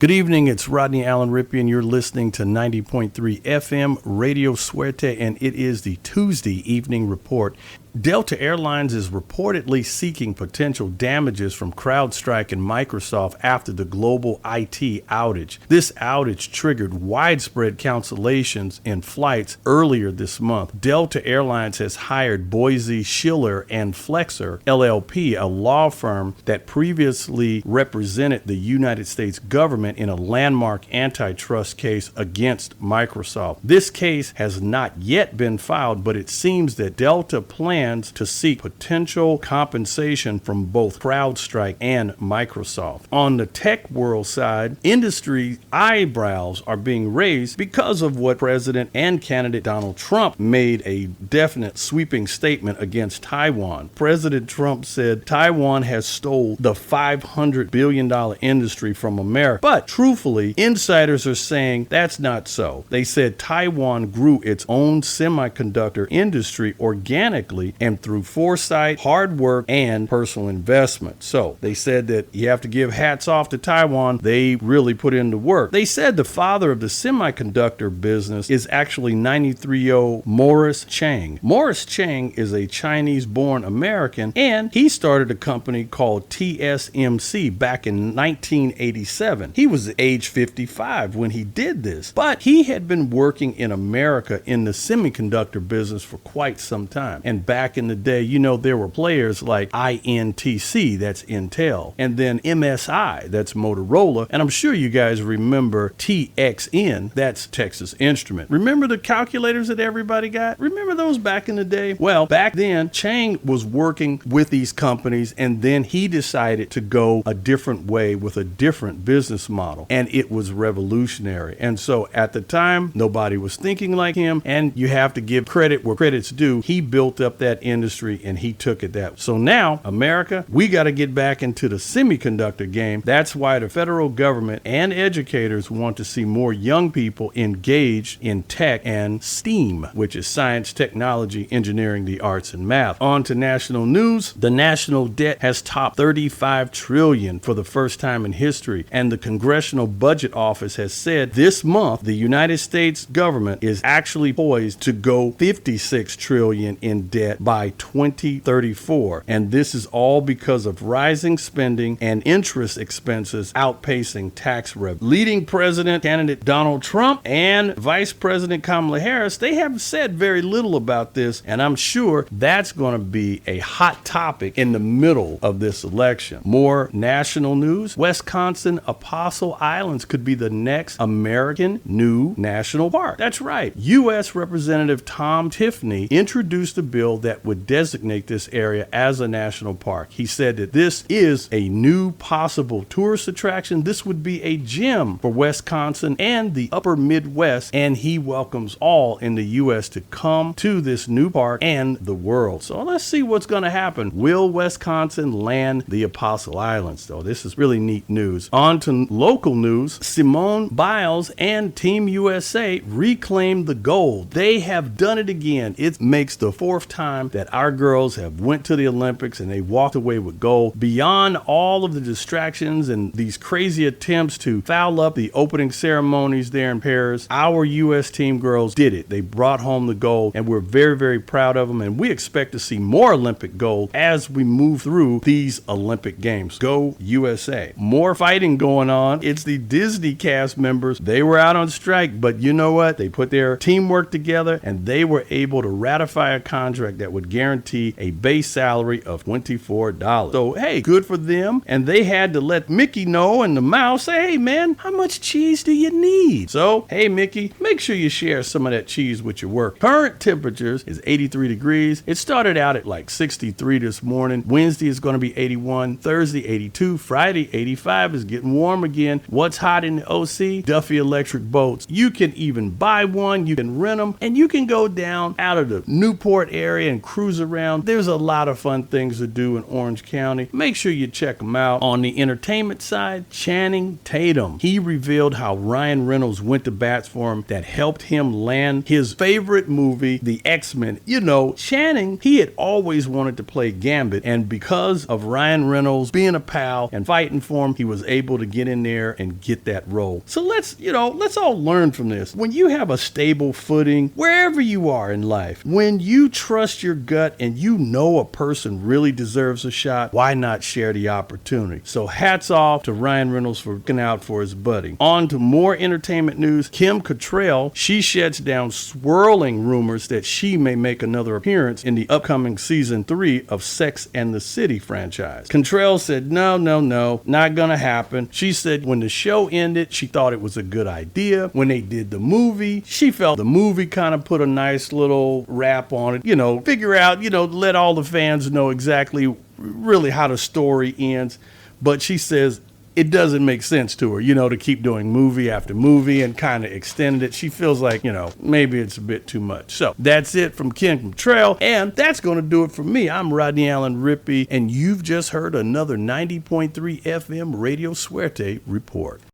Good evening, it's Rodney Allen Rippy, and you're listening to 90.3 FM Radio Suerte, and it is the Tuesday Evening Report. Delta Airlines is reportedly seeking potential damages from CrowdStrike and Microsoft after the global IT outage. This outage triggered widespread cancellations in flights earlier this month. Delta Airlines has hired Boise, Schiller, and Flexer, LLP, a law firm that previously represented the United States government in a landmark antitrust case against Microsoft. This case has not yet been filed, but it seems that Delta plans to seek potential compensation from both CrowdStrike and Microsoft. On the tech world side, industry eyebrows are being raised because of what President and candidate Donald Trump made a definite sweeping statement against Taiwan. President Trump said Taiwan has stole the $500 billion industry from America. But truthfully, insiders are saying that's not so. They said Taiwan grew its own semiconductor industry organically and through foresight, hard work, and personal investment. So they said that you have to give hats off to Taiwan. They really put in the work. They said the father of the semiconductor business is actually 93-year-old Morris Chang. Morris Chang is a Chinese-born American, and he started a company called TSMC back in 1987. He was age 55 when he did this, but he had been working in America in the semiconductor business for quite some time. And back in the day, there were players like INTC, that's Intel, and then MSI, that's Motorola, and I'm sure you guys remember TXN, that's Texas Instrument. Remember the calculators that everybody got? Remember those back in the day? Well, back then, Chang was working with these companies, and then he decided to go a different way with a different business model, and it was revolutionary. And so at the time, nobody was thinking like him, and you have to give credit where credit's due. He built up that industry and he took it that way. So now, America, we got to get back into the semiconductor game. That's why the federal government and educators want to see more young people engaged in tech and STEAM, which is science, technology, engineering, the arts, and math. On to national news. The national debt has topped $35 trillion for the first time in history, and the Congressional Budget Office has said this month the United States government is actually poised to go $56 trillion in debt by 2034, and this is all because of rising spending and interest expenses outpacing tax revenue. Leading President candidate Donald Trump and Vice President Kamala Harris, they have said very little about this, and I'm sure that's going to be a hot topic in the middle of this election. More national news. Wisconsin Apostle Islands could be the next American new national park. That's right. U.S. Representative Tom Tiffany introduced a bill that would designate this area as a national park. He said that this is a new possible tourist attraction. This would be a gem for Wisconsin and the upper Midwest, and he welcomes all in the U.S. to come to this new park and the world. So let's see what's going to happen. Will Wisconsin land the Apostle Islands, though? This is really neat news. On to local news. Simone Biles and Team USA reclaimed the gold. They have done it again. It makes the fourth time that our girls have went to the Olympics and they walked away with gold. Beyond all of the distractions and these crazy attempts to foul up the opening ceremonies there in Paris, our U.S. team girls did it. They brought home the gold, and we're very, very proud of them, and we expect to see more Olympic gold as we move through these Olympic Games. Go USA. More fighting going on. It's the Disney cast members. They were out on strike, but you know what? They put their teamwork together and they were able to ratify a contract that would guarantee a base salary of $24. So, hey, good for them. And they had to let Mickey know, and the mouse say, hey, man, how much cheese do you need? So, hey, Mickey, make sure you share some of that cheese with your work. Current temperatures is 83 degrees. It started out at like 63 this morning. Wednesday is going to be 81. Thursday, 82. Friday, 85 is getting warm again. What's hot in the OC? Duffy Electric Boats. You can even buy one. You can rent them, and you can go down out of the Newport area and cruise around. There's a lot of fun things to do in Orange County. Make sure you check them out. On the entertainment side, Channing Tatum. He revealed how Ryan Reynolds went to bats for him that helped him land his favorite movie, The X-Men. You know, Channing, he had always wanted to play Gambit, and because of Ryan Reynolds being a pal and fighting for him, he was able to get in there and get that role. So let's all learn from this. When you have a stable footing, wherever you are in life, when you trust your gut and you know a person really deserves a shot, why not share the opportunity? So hats off to Ryan Reynolds for looking out for his buddy. On to more entertainment news. Kim Cattrall, she sheds down swirling rumors that she may make another appearance in the upcoming season 3 of Sex and the City franchise. Cattrall said, no, not gonna happen. She said when the show ended, she thought it was a good idea. When they did the movie, she felt the movie kind of put a nice little wrap on it, figure out, let all the fans know exactly really how the story ends. But she says it doesn't make sense to her, to keep doing movie after movie and kind of extend it. She feels like, maybe it's a bit too much. So that's it from Kim Cattrall, and that's going to do it for me. I'm Rodney Allen Rippy, and you've just heard another 90.3 FM Radio Suerte report.